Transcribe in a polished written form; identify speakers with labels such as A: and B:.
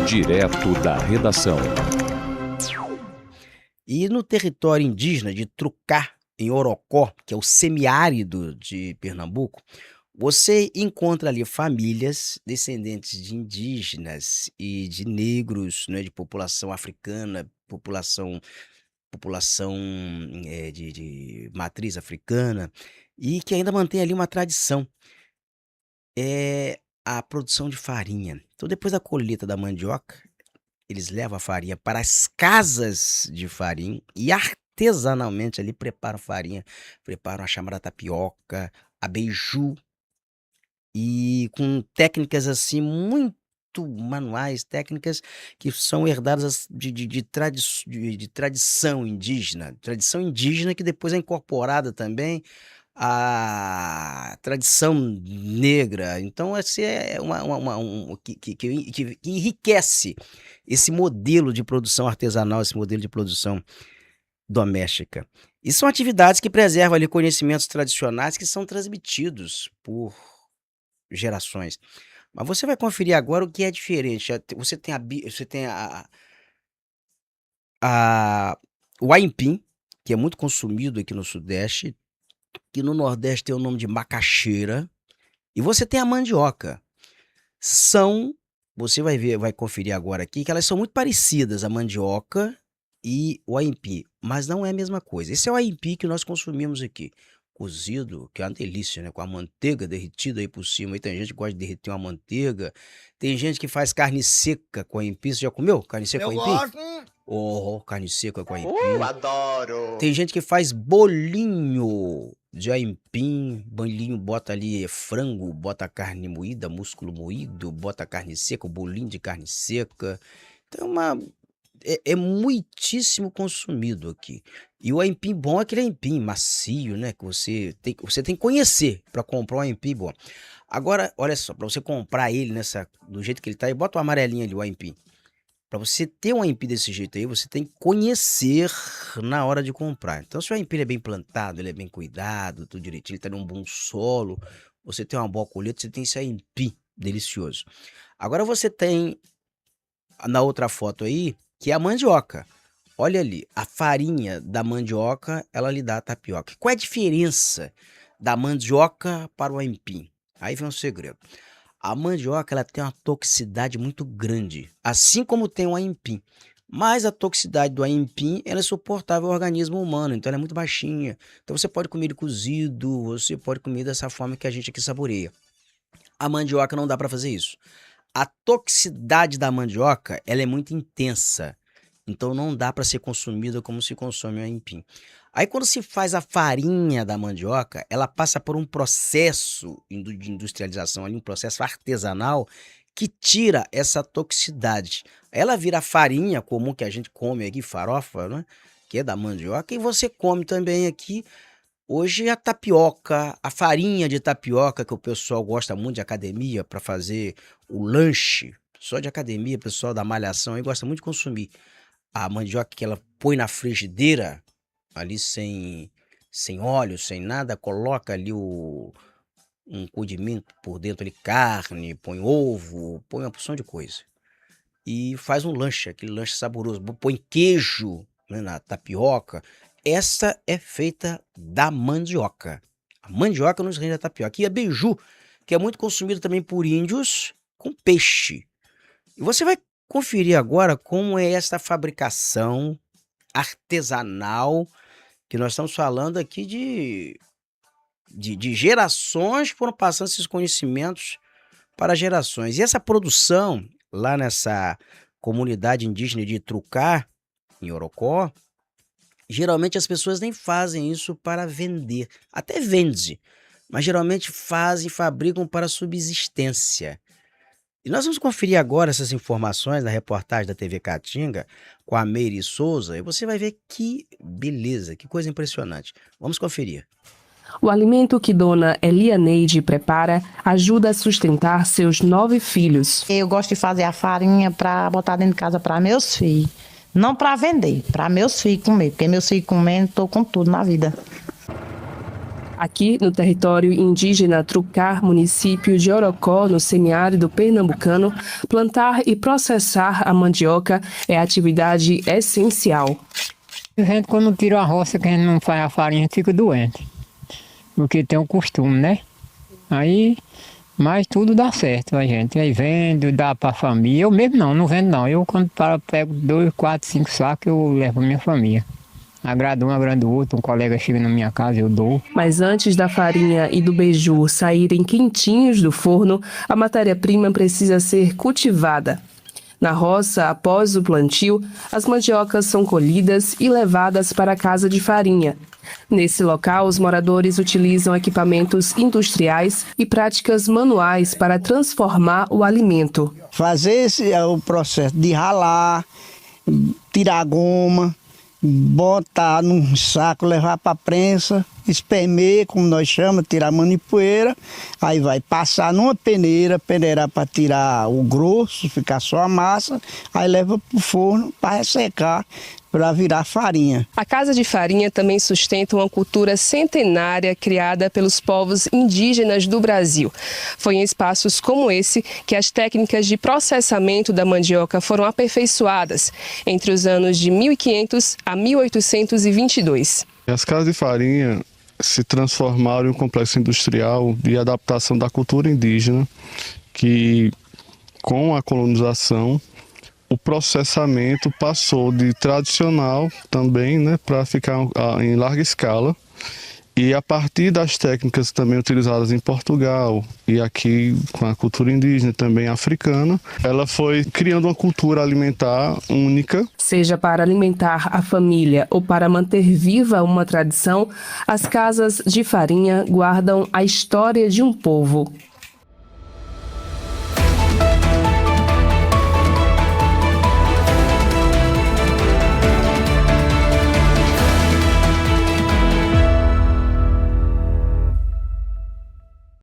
A: Direto da redação.
B: E no território indígena de Trucá, em Orocó, que é o semiárido de Pernambuco, você encontra ali famílias descendentes de indígenas e de negros, né, de população africana, população de matriz africana, e que ainda mantém ali uma tradição, é a produção de farinha. Então, depois da colheita da mandioca, eles levam a farinha para as casas de farinha e artesanalmente ali preparam farinha, preparam a chamada tapioca, a beiju, e com técnicas assim muito manuais, técnicas que são herdadas de tradição indígena que depois é incorporada também à tradição negra. Então, esse é que enriquece esse modelo de produção artesanal, esse modelo de produção doméstica. E são atividades que preservam ali conhecimentos tradicionais que são transmitidos por gerações. Mas você vai conferir agora o que é diferente. Você tem a o aipim, que é muito consumido aqui no Sudeste, que no Nordeste tem o nome de macaxeira, e você tem a mandioca. São Você vai conferir agora aqui que elas são muito parecidas, a mandioca e o aipim, mas não é a mesma coisa. Esse é o aipim que nós consumimos aqui, cozido, que é uma delícia, né, com a manteiga derretida aí por cima. Aí tem gente que gosta de derreter uma manteiga, tem gente que faz carne seca com aipim. Você já comeu carne seca com
C: Eu
B: aipim?
C: gosto.
B: Oh, carne seca com aipim.
C: Adoro.
B: Tem gente que faz bolinho de aipim, bolinho, bota ali frango, bota carne moída, músculo moído, bota carne seca, o bolinho de carne seca. Então é muitíssimo consumido aqui. E o aipim bom é aquele aipim macio, né, que você tem que conhecer para comprar um aipim bom. Agora, olha só, para você comprar ele do jeito que ele tá aí, bota o amarelinho ali, o aipim. Para você ter um aipim desse jeito aí, você tem que conhecer na hora de comprar. Então, se o aipim é bem plantado, ele é bem cuidado, tudo direitinho, ele tá num bom solo, você tem uma boa colheita, você tem esse aipim delicioso. Agora você tem na outra foto aí, que é a mandioca. Olha ali, a farinha da mandioca, ela lhe dá a tapioca. Qual é a diferença da mandioca para o aipim? Aí vem um segredo. A mandioca, ela tem uma toxicidade muito grande, assim como tem o aipim. Mas a toxicidade do aipim, ela é suportável ao organismo humano, então ela é muito baixinha. Então você pode comer ele cozido, você pode comer dessa forma que a gente aqui saboreia. A mandioca não dá para fazer isso. A toxicidade da mandioca, ela é muito intensa, então não dá para ser consumida como se consome o aipim. Aí quando se faz a farinha da mandioca, ela passa por um processo de industrialização, ali, um processo artesanal que tira essa toxicidade. Ela vira a farinha comum que a gente come aqui, farofa, né? Que é da mandioca, e você come também aqui hoje a tapioca, a farinha de tapioca, que o pessoal gosta muito de academia para fazer o lanche. Só de academia, pessoal da malhação aí gosta muito de consumir a mandioca que ela põe na frigideira, ali sem óleo, sem nada, coloca ali um condimento por dentro ali, carne, põe ovo, põe uma porção de coisa. E faz um lanche, aquele lanche saboroso, põe queijo, né, na tapioca. Essa é feita da mandioca. A mandioca nos rende a tapioca. E a beiju, que é muito consumida também por índios, com peixe. E você vai conferir agora como é essa fabricação artesanal, que nós estamos falando aqui de gerações que foram passando esses conhecimentos para gerações. E essa produção, lá nessa comunidade indígena de Trucá, em Orocó, geralmente as pessoas nem fazem isso para vender. Até vende, mas geralmente fazem, fabricam para subsistência. E nós vamos conferir agora essas informações na reportagem da TV Caatinga com a Meire Souza, e você vai ver que beleza, que coisa impressionante. Vamos conferir.
D: O alimento que dona Elianeide prepara ajuda a sustentar seus 9 filhos.
E: Eu gosto de fazer a farinha para botar dentro de casa para meus filhos. Não para vender, para meus filhos comer, porque meus filhos comendo, estou com tudo na vida.
D: Aqui, no território indígena Trucar, município de Orocó, no semiárido pernambucano, plantar e processar a mandioca é atividade essencial.
A: A gente, quando tira a roça, que a gente não faz a farinha, fica doente. Porque tem o costume, né? Aí, mas tudo dá certo a gente. Aí vendo, dá para a família. Eu mesmo não vendo não. Eu quando pego 2, 4, 5 sacos, eu levo para minha família. Agrada um, agrada o outro. Um colega chega na minha casa, eu dou.
D: Mas antes da farinha e do beiju saírem quentinhos do forno, a matéria-prima precisa ser cultivada. Na roça, após o plantio, as mandiocas são colhidas e levadas para a casa de farinha. Nesse local, os moradores utilizam equipamentos industriais e práticas manuais para transformar o alimento.
C: Fazer esse é o processo de ralar, tirar a goma, botar num saco, levar para a prensa, espremer, como nós chamamos, tirar a manipoeira, aí vai passar numa peneirar para tirar o grosso, ficar só a massa, aí leva para o forno para ressecar, para virar farinha.
D: A Casa de Farinha também sustenta uma cultura centenária criada pelos povos indígenas do Brasil. Foi em espaços como esse que as técnicas de processamento da mandioca foram aperfeiçoadas entre os anos de 1500 a 1822.
F: As casas de farinha se transformaram em um complexo industrial de adaptação da cultura indígena, que com a colonização o processamento passou de tradicional também, né, para ficar em larga escala. E a partir das técnicas também utilizadas em Portugal e aqui com a cultura indígena também africana, ela foi criando uma cultura alimentar única.
D: Seja para alimentar a família ou para manter viva uma tradição, as casas de farinha guardam a história de um povo.